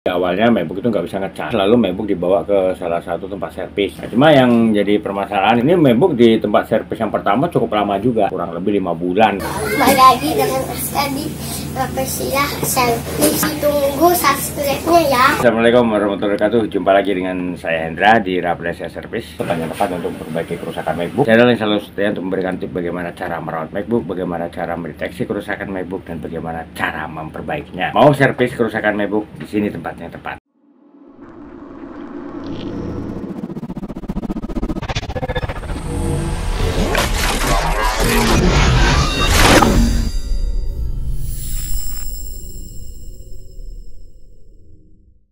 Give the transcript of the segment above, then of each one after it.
Awalnya MacBook itu nggak bisa ngecas, lalu MacBook dibawa ke salah satu tempat servis. Nah, cuma yang jadi permasalahan ini MacBook di tempat servis yang pertama cukup lama juga, kurang lebih 5 bulan. Kembali lagi dengan Aska di Persilah Servis. Tunggu subscribe-nya ya. Assalamualaikum warahmatullahi wabarakatuh. Jumpa lagi dengan saya Hendra di Rafflesia Service. Tempat yang tepat untuk memperbaiki kerusakan MacBook. Channel yang selalu setia untuk memberikan tips bagaimana cara merawat MacBook, bagaimana cara mendeteksi kerusakan MacBook, dan bagaimana cara memperbaikinya. Mau servis kerusakan MacBook, di sini tempatnya tepat.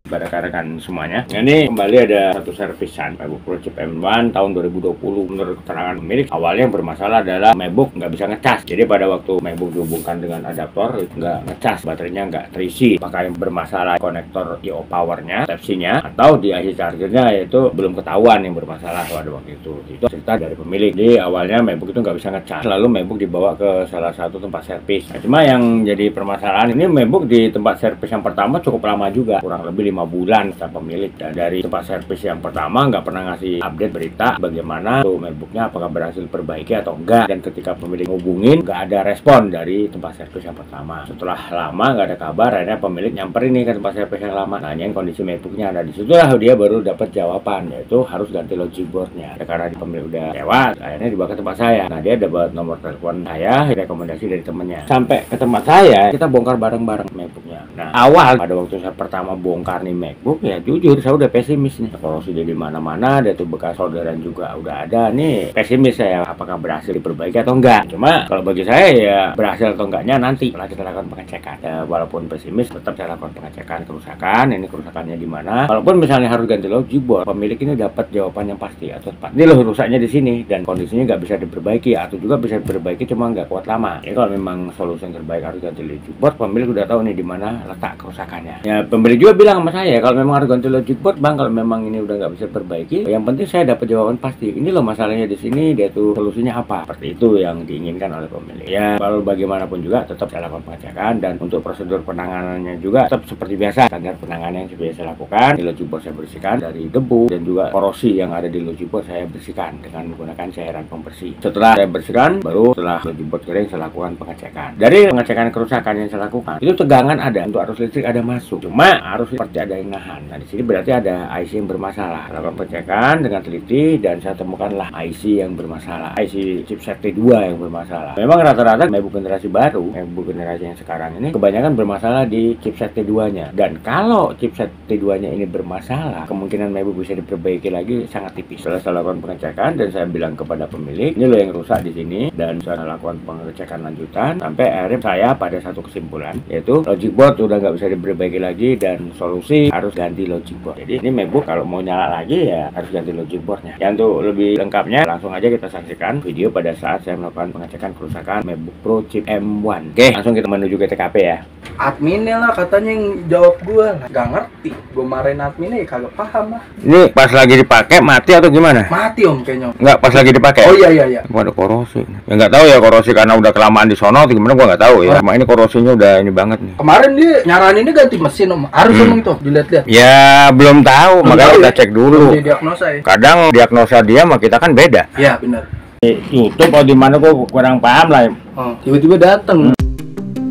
Pada rekan semuanya, ini kembali ada satu servisan MacBook Pro Chip M1 tahun 2020. Menurut keterangan pemilik, awalnya yang bermasalah adalah MacBook nggak bisa ngecas. Jadi pada waktu MacBook dihubungkan dengan adaptor nggak ngecas, baterainya nggak terisi. Maka yang bermasalah konektor I/O powernya, Type-C-nya, atau di IC chargernya, yaitu belum ketahuan yang bermasalah pada waktu itu. Itu cerita dari pemilik. Jadi awalnya MacBook itu nggak bisa ngecas, lalu MacBook dibawa ke salah satu tempat servis. Nah, cuma yang jadi permasalahan ini MacBook di tempat servis yang pertama cukup lama juga, kurang lebih 5 bulan kata pemilik. Dan dari tempat servis yang pertama nggak pernah ngasih update berita bagaimana tuh MacBooknya apakah berhasil perbaiki atau enggak. Dan ketika pemilik hubungin nggak ada respon dari tempat servis yang pertama. Setelah lama nggak ada kabar, akhirnya pemilik nyamperin nih ke tempat servis yang lama, nanyain kondisi MacBooknya. Ada di situlah dia baru dapat jawaban, yaitu harus ganti logic boardnya. Ya, karena pemilik udah lewat, akhirnya dibawa ke tempat saya. Nah, dia dapat nomor telepon saya, rekomendasi dari temennya. Sampai ke tempat saya, kita bongkar bareng-bareng MacBooknya. Nah, awal pada waktu saya pertama bongkar nih MacBook, ya jujur saya udah pesimis nih. Korosi di mana-mana, ada tuh bekas solderan juga udah ada nih. Pesimis saya, apakah berhasil diperbaiki atau enggak. Cuma kalau bagi saya ya berhasil atau enggaknya nanti setelah kita lakukan pengecekan. Ya, walaupun pesimis, tetap saya lakukan pengecekan kerusakan. Ini kerusakannya di mana. Walaupun misalnya harus ganti logic board, pemilik ini dapat jawaban yang pasti atau tepat. Ini loh rusaknya di sini dan kondisinya nggak bisa diperbaiki, atau juga bisa diperbaiki cuma nggak kuat lama. Ya kalau memang solusi yang terbaik harus ganti logic board, pemilik udah tahu nih di mana letak kerusakannya. Ya pemilik juga bilang sama saya, kalau memang harus ganti logic board bang, kalau memang ini udah nggak bisa perbaiki, yang penting saya dapat jawaban pasti. Ini loh masalahnya di sini, dia tuh solusinya apa. Seperti itu yang diinginkan oleh pemilik. Ya kalau bagaimanapun juga tetap saya lakukan pengecekan, dan untuk prosedur penanganannya juga tetap seperti biasa, standar penanganan yang biasa lakukan. Di logic board saya bersihkan dari debu dan juga korosi yang ada di logic board saya bersihkan dengan menggunakan cairan pembersih. Setelah saya bersihkan, baru setelah logic board kering saya lakukan pengecekan. Dari pengecekan kerusakan yang saya lakukan, itu tegangan ada, untuk arus listrik ada masuk, cuma arus seperti ada yang nahan. Nah, di sini berarti ada IC yang bermasalah. Lakukan pengecekan dengan teliti dan saya temukanlah IC yang bermasalah, IC chipset T2 yang bermasalah. Memang rata-rata MacBook generasi baru, MacBook generasi yang sekarang ini kebanyakan bermasalah di chipset T2-nya. Dan kalau chipset T2-nya ini bermasalah, kemungkinan MacBook bisa diperbaiki lagi sangat tipis. Setelah saya lakukan pengecekan dan saya bilang kepada pemilik, ini loh yang rusak di sini, dan saya lakukan pengecekan lanjutan sampai akhirnya saya pada satu kesimpulan, yaitu logic board udah nggak bisa diperbaiki lagi dan solusi harus ganti logic board. Jadi ini MacBook kalau mau nyala lagi ya harus ganti logic boardnya. Ya untuk lebih lengkapnya langsung aja kita saksikan video pada saat saya melakukan pengecekan kerusakan MacBook Pro Chip M1. Oke, langsung kita menuju ke TKP ya. Adminnya lah katanya yang jawab gua, gak ngerti. Gua marahin adminnya ya kagak paham lah. Ini pas lagi dipakai mati atau gimana? Mati om kayaknya. Enggak, pas lagi dipakai. Oh iya. Ada korosi. Ya nggak tahu ya korosi karena udah kelamaan di sono atau gimana, gua nggak tahu ya. Cuma ini korosinya udah ini banget nih. Kemarin dia nyaraninnya ganti mesin om. Harus emang itu dilihat-lihat. Ya belum tahu, makanya kita cek dulu. Diagnosa ya. Kadang diagnosa dia sama kita kan beda. Iya benar. YouTube atau di mana gua kurang paham lah. Oh, tiba-tiba datang.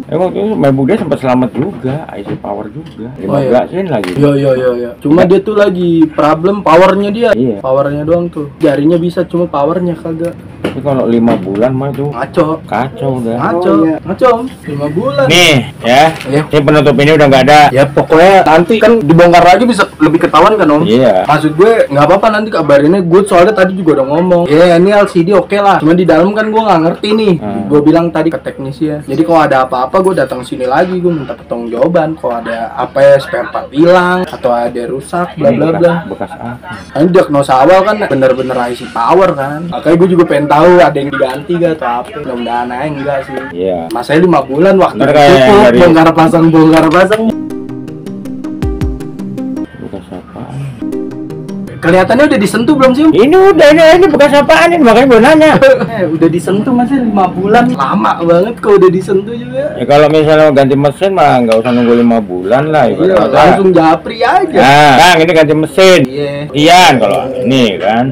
Waktu itu MacBook dia sempat selamat juga, IC power juga. 15 lagi. Iya. Cuma dia tuh lagi problem powernya dia. Iya. Powernya doang tuh. Jarinya bisa, cuma powernya kagak. Tapi kalau 5 bulan mah tuh kacau udah. Ngaco om. 5 bulan. Nih ya. Iya. Ini penutup ini udah nggak ada. Ya pokoknya nanti kan dibongkar lagi bisa lebih ketahuan kan om. Iya. Maksud gue nggak apa-apa nanti kabarinnya gue, soalnya tadi juga udah ngomong. Ya ini LCD oke lah. Cuma di dalam kan gue nggak ngerti nih. Gue bilang tadi ke teknisi ya. Jadi kalau ada apa-apa gue datang sini lagi, gue minta pertanggungjawaban. Kalau ada apa ya, spare part hilang atau ada rusak bla bla bla. Bekas apa? Kan diagnosa awal kan bener-bener IC power kan. Makanya gue juga pengen tahu ada yang diganti gak atau apa. Mudah-mudahan aja enggak sih. Iya. Masanya 5 bulan waktu cukup dari... bongkar pasang. Bekas apa? Kelihatannya udah disentuh belum sih, Om? Ini udah, ini bekas apaan ini? Makanya gue nanya. Udah disentuh masih 5 bulan. Lama banget kalau udah disentuh juga. Ya kalau misalnya ganti mesin mah nggak usah nunggu 5 bulan lah. Iya, langsung japri aja. Nah, Bang, ini ganti mesin. Iya. Sekian kalau ini kan.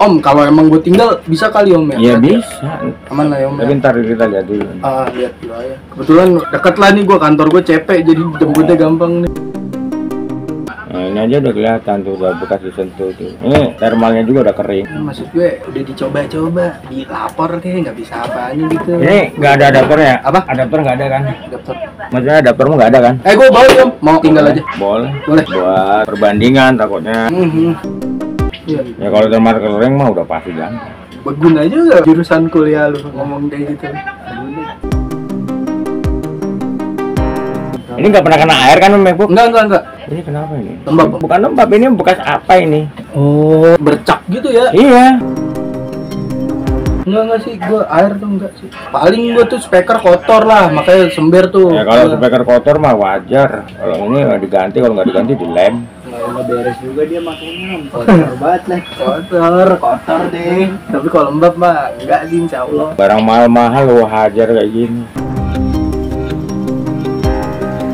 Om, kalau emang gue tinggal bisa kali Om ya? Iya bisa. Aman lah ya Om. Tapi ntar kita lihat dulu. Lihat dulu aja. Kebetulan deket lah nih gue, kantor gue cepet jadi jemputnya gampang nih. Nah, ini aja udah kelihatan tuh, udah bekas disentuh tuh. Ini thermalnya juga udah kering. Maksud gue udah dicoba-coba, dilapor kayak nggak bisa apanya gitu. Ini nggak ada adapternya? Apa? Adapter nggak ada kan? Adapter. Maksudnya adaptermu nggak ada kan? Gue boleh Om, mau tinggal aja. Boleh. Boleh. Buat perbandingan takutnya. Iya. Ya kalau thermal kering mah udah pasti ganti. Berguna juga jurusan kuliah lu ngomong kayak gitu. Ini nggak pernah kena air kan, MacBook? Enggak. Ini kenapa ini? Lembab. Bukan lembab, ini bekas apa ini? Oh, bercak gitu ya? Iya. Enggak sih, gue air tuh enggak sih. Paling gue tuh speaker kotor lah, makanya sember tuh. Ya kalau speaker kotor mah wajar. Kalau ini nggak diganti, kalau nggak diganti dilem. Nggak beres juga dia makanya. Kotor banget lah. Kotor deh. Tapi kalau lembab mah enggak sih, insya Allah. Barang mahal-mahal wajar kayak gini.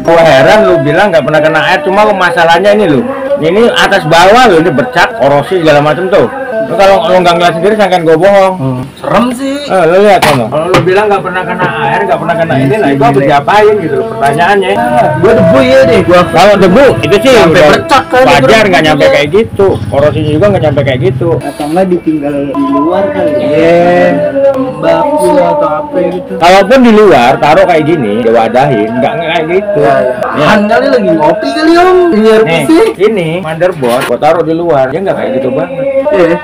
Gue heran lu bilang nggak pernah kena air, cuma masalahnya ini lu. Ini atas bawah lu, ini bercak, korosi segala macam tuh. Lu kalau lu nggak ngeliat sendiri sangkan gue bohong. Serem sih. Lu lihat kan? Kalau lu bilang nggak pernah kena air, nggak pernah kena ini, lah itu harus diapain gitu loh pertanyaannya. Gue debu ya deh, Kalau debu itu sih sampai udah bercak kan. wajar, nggak nyampe kayak gitu. Korosinya juga nggak nyampe kayak gitu. Atau nggak ditinggal di luar kali. Iya. Baku atau apa gitu. Kalaupun di luar taruh kayak gini, diwadahin, nggak kayak gitu. Han kali lagi ngopi kali Om. Biar Nih, pusing. ini motherboard gua taruh di luar, dia nggak kayak gitu banget.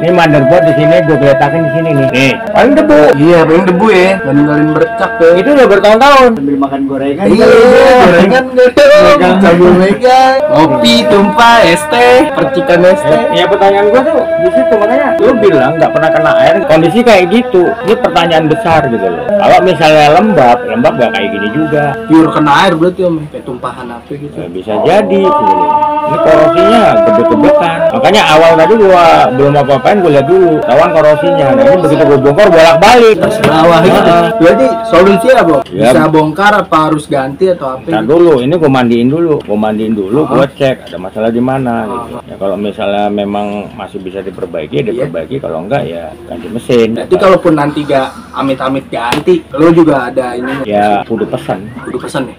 Ini motherboard di sini gua keletakin di sini nih. Nih, paling debu. Iya, paling debu ya. Nggak ninggalin bercak tuh. Itu udah bertahun-tahun. Sambil makan gorengan. Iya, gorengan gitu. Sambil megang. Ngopi, tumpah, es teh, percikan es teh. Ya pertanyaan gua tuh di situ, makanya lu bilang nggak pernah kena air, kondisi kayak gitu. Ini pertanyaan besar gitu loh. Kalau misalnya lembab nggak kayak gini juga. Pure kena air berarti Om. Kayak tumpahan apa gitu. Ya, bisa jadi gitu loh. Ini korosinya gede-gedekan. Makanya awal tadi gua belum apa-apain, gua lihat dulu tawan korosinya. Nah ini begitu gua bongkar bolak-balik Terus bawah gitu. Berarti solusi apa? Ya. Bisa bongkar apa harus ganti atau apa? Nah dulu, ini gua mandiin dulu, gua cek ada masalah di mana gitu. Ya kalau misalnya memang masih bisa diperbaiki, diperbaiki. Kalau enggak ya ganti mesin. Berarti kalaupun nanti gak amit-amit ganti, lo juga ada ini. Ya kudu pesan. Kudu pesan ya?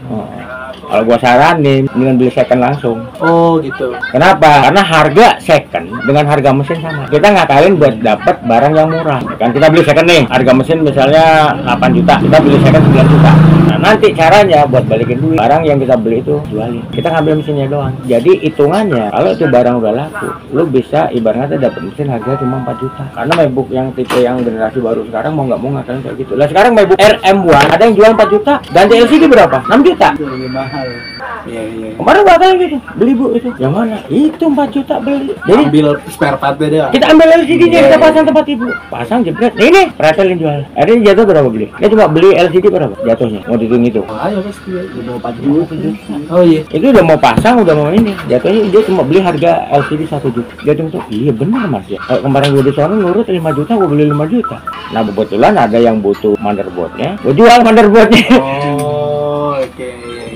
Kalau gua saranin, mendingan beli second langsung. Oh gitu. Kenapa? Karena harga second dengan harga mesin sama. Kita ngakalin buat dapat barang yang murah. Kan kita beli second nih, harga mesin misalnya 8 juta, kita beli second 9 juta. Nah nanti caranya buat balikin duit, barang yang kita beli itu jualin. Kita ngambil mesinnya doang. Jadi hitungannya, kalau itu barang udah laku, lu bisa ibaratnya dapat mesin harga cuma 4 juta. Karena MacBook yang tipe yang generasi baru sekarang mau nggak mau ngakalin kayak gitu. Lah sekarang MacBook RM1 ada yang jual 4 juta, ganti LCD berapa? 6 juta. Lebih mahal. Iya. Kemarin gua kayak gitu, beli bu itu. Yang mana? Itu 4 juta beli. Jadi Ambil spare part beda. kita ambil LCD-nya, kita pasang tempat ibu. Pasang jebret. Ini pretelin jual. Ada yang jatuh berapa beli? Dia cuma beli LCD berapa jatuhnya? Mau dihitung itu. Ayo pasti ya. Udah 4 juta. Oh iya. Itu udah mau pasang, udah mau ini. Jatuhnya dia cuma beli harga LCD 1 juta. Dia tuh, iya benar Mas ya. Kemarin gue di sana nurut 5 juta, gue beli 5 juta. Nah kebetulan ada yang butuh motherboardnya, gue jual motherboardnya. Oh, oke.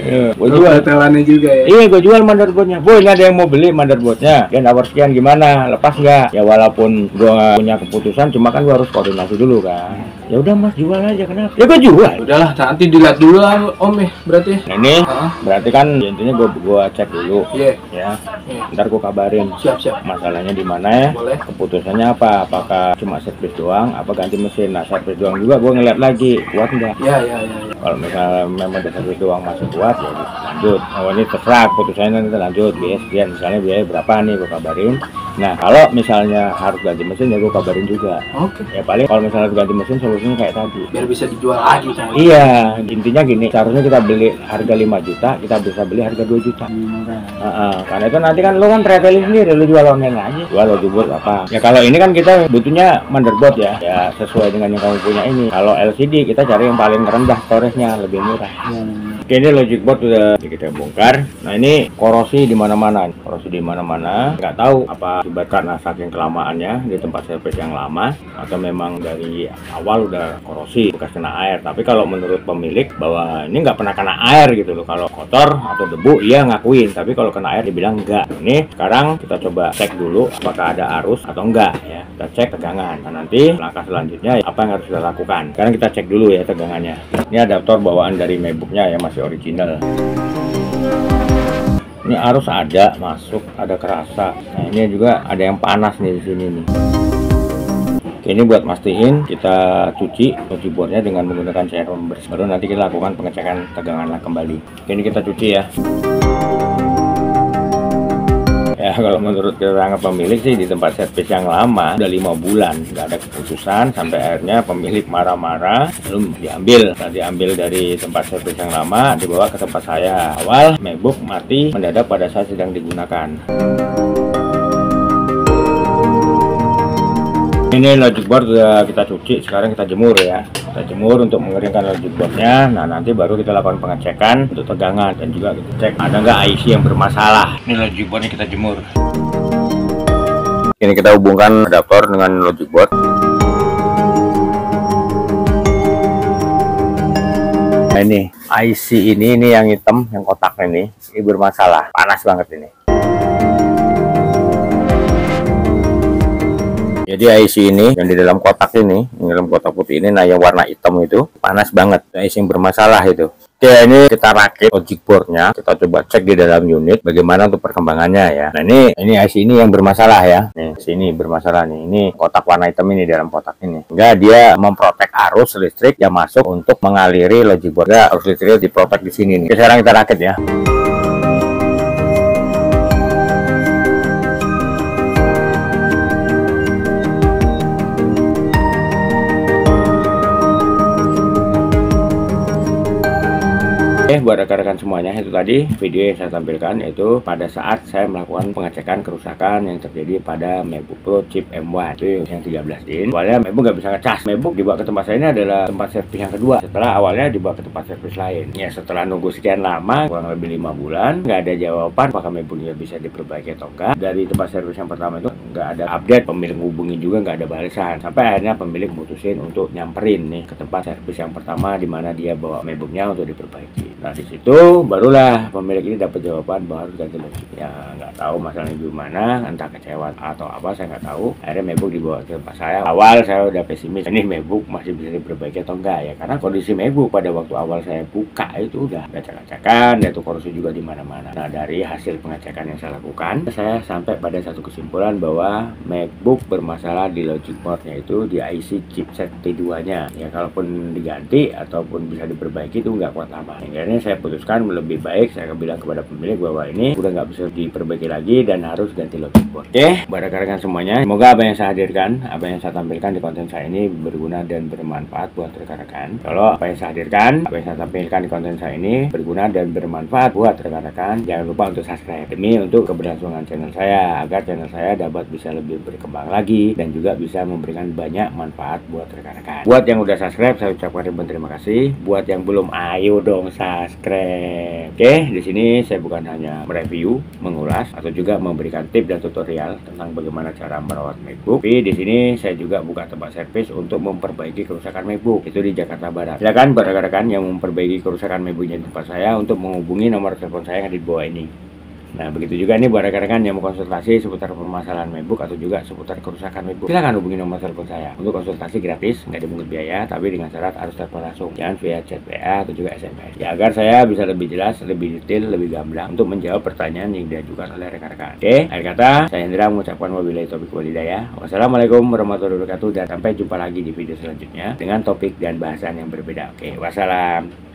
Iya, gue jual telannya juga ya. Iya, gue jual motherboardnya. Bu, ini ada yang mau beli motherboardnya. Dan awal sekian gimana? Lepas nggak? Ya walaupun gue punya keputusan, cuma kan gue harus koordinasi dulu kan. Ya udah Mas, jual aja, kenapa? Ya gue jual. Udahlah, nanti dilihat dulu Om ya, berarti. Nah, ini berarti kan intinya gue cek dulu. Iya. Ya. Ntar gue kabarin. Siap. Masalahnya di mana ya? Boleh. Keputusannya apa? Apakah cuma servis doang? Apa ganti mesin? Nah, servis doang juga gue ngeliat lagi kuat nggak? Iya. Kalau misalnya memang di servis doang masih kuat ya lanjut. Oh ini terserah keputusannya, nanti lanjut biaya sekian, misalnya biaya berapa nih gue kabarin. Nah kalau misalnya harus ganti mesin ya gue kabarin juga. Oke. Ya paling kalau misalnya ganti mesin solusinya kayak tadi. Biar bisa dijual lagi kan. Iya, intinya gini, seharusnya kita beli harga 5 juta, kita bisa beli harga 2 juta. Karena itu nanti kan lo kan retailing sendiri, lo jual online aja. Jual lo buat apa? Ya kalau ini kan kita butuhnya motherboard ya sesuai dengan yang kamu punya ini. Kalau LCD kita cari yang paling rendah storage-nya, lebih murah. Oke. Oke, ini logic board sudah kita bongkar. Nah, ini korosi di mana-mana. Korosi di mana-mana. Nggak tahu apa akibat karena saking kelamaannya di tempat servis yang lama atau memang dari awal udah korosi bekas kena air. Tapi kalau menurut pemilik bahwa ini nggak pernah kena air gitu loh. Kalau kotor atau debu iya ngakuin, tapi kalau kena air dibilang enggak. Ini sekarang kita coba cek dulu apakah ada arus atau enggak ya. Kita cek tegangan. Nah, nanti langkah selanjutnya apa yang harus kita lakukan. Sekarang kita cek dulu ya tegangannya. Ini adaptor bawaan dari MacBooknya ya, masih original. Ini arus ada masuk, ada kerasa. Nah, ini juga ada yang panas nih di sini nih. Oke, ini buat mastiin kita cuci logic boardnya dengan menggunakan cairan pembersih. Baru nanti kita lakukan pengecekan tegangan kembali. Oke, ini kita cuci ya. Ya, kalau menurut keterangan pemilik sih di tempat servis yang lama udah 5 bulan nggak ada keputusan, sampai akhirnya pemilik marah-marah belum diambil. Diambil dari tempat servis yang lama dibawa ke tempat saya. Awal MacBook mati mendadak pada saat sedang digunakan. Ini logic board sudah kita cuci, sekarang kita jemur ya. Kita jemur untuk mengeringkan logic boardnya. Nah, nanti baru kita lakukan pengecekan untuk tegangan dan juga kita cek ada nggak IC yang bermasalah. Ini logic boardnya kita jemur. Ini kita hubungkan adaptor dengan logic board. Nah, ini IC ini yang hitam, yang kotak ini bermasalah, panas banget ini. Jadi IC ini yang di dalam kotak ini, yang dalam kotak putih ini, nah yang warna hitam itu panas banget. IC yang bermasalah itu. Oke, ini kita rakit logic boardnya, kita coba cek di dalam unit bagaimana untuk perkembangannya ya. Nah, ini IC ini yang bermasalah ya. Nih, sini bermasalah nih. Ini kotak warna hitam ini dalam kotak ini. Enggak, dia memprotek arus listrik yang masuk untuk mengaliri logic board. Enggak, arus listriknya diprotek di sini nih. Oke, sekarang kita rakit ya. Buat rekan-rekan semuanya, itu tadi video yang saya tampilkan, yaitu pada saat saya melakukan pengecekan kerusakan yang terjadi pada MacBook Pro chip M1 itu yang 13 in. Awalnya MacBook nggak bisa ngecas. MacBook dibawa ke tempat saya ini adalah tempat servis yang kedua setelah awalnya dibawa ke tempat servis lain ya. Setelah nunggu sekian lama, kurang lebih 5 bulan, nggak ada jawaban apakah MacBooknya bisa diperbaiki atau enggak. Dari tempat servis yang pertama itu nggak ada update, pemilik hubungi juga nggak ada balasan, sampai akhirnya pemilik mutusin untuk nyamperin nih ke tempat servis yang pertama di mana dia bawa MacBooknya untuk diperbaiki. Nah, di situ barulah pemilik ini dapat jawaban bahwa harus ganti logic. Ya nggak tahu masalahnya gimana, entah kecewa atau apa saya nggak tahu. Akhirnya MacBook dibawa ke tempat saya. Awal saya udah pesimis, ini MacBook masih bisa diperbaiki atau enggak ya, karena kondisi MacBook pada waktu awal saya buka itu udah acak-acakan, yaitu korosi juga di mana-mana. Nah, dari hasil pengecekan yang saya lakukan, saya sampai pada satu kesimpulan bahwa MacBook bermasalah di logic boardnya, itu di IC chipset T2-nya. Ya, kalaupun diganti ataupun bisa diperbaiki itu nggak kuat lama. Akhirnya saya putuskan lebih baik saya bilang kepada pemilik bahwa ini udah nggak bisa diperbaiki lagi dan harus ganti logic board. Oke, buat rekan-rekan semuanya, semoga apa yang saya hadirkan, apa yang saya tampilkan di konten saya ini berguna dan bermanfaat buat rekan-rekan. Kalau apa yang saya hadirkan, apa yang saya tampilkan di konten saya ini berguna dan bermanfaat buat rekan-rekan, jangan lupa untuk subscribe demi untuk keberlangsungan channel saya, agar channel saya dapat bisa lebih berkembang lagi dan juga bisa memberikan banyak manfaat buat rekan-rekan. Buat yang udah subscribe, saya ucapkan ribuan terima kasih. Buat yang belum, ayo dong subscribe. Oke, di sini saya bukan hanya mereview, mengulas, atau juga memberikan tips dan tutorial tentang bagaimana cara merawat MacBook. Tapi di sini saya juga buka tempat servis untuk memperbaiki kerusakan MacBook. Itu di Jakarta Barat. Silakan buat rekan-rekan yang memperbaiki kerusakan MacBooknya di tempat saya untuk menghubungi nomor telepon saya yang ada di bawah ini. Nah, begitu juga nih buat rekan-rekan yang mau konsultasi seputar permasalahan MacBook atau juga seputar kerusakan MacBook. Silakan hubungi nomor telepon saya. Untuk konsultasi gratis, nggak dipungut biaya, tapi dengan syarat harus telepon langsung, jangan via chat WA atau juga SMS. Ya, agar saya bisa lebih jelas, lebih detail, lebih gamblang untuk menjawab pertanyaan yang diajukan oleh rekan-rekan. Oke, akhir kata, saya Hendra mengucapkan wabillahi taufiq wal hidayah. Wassalamualaikum warahmatullahi wabarakatuh, dan sampai jumpa lagi di video selanjutnya dengan topik dan bahasan yang berbeda. Oke, wassalam.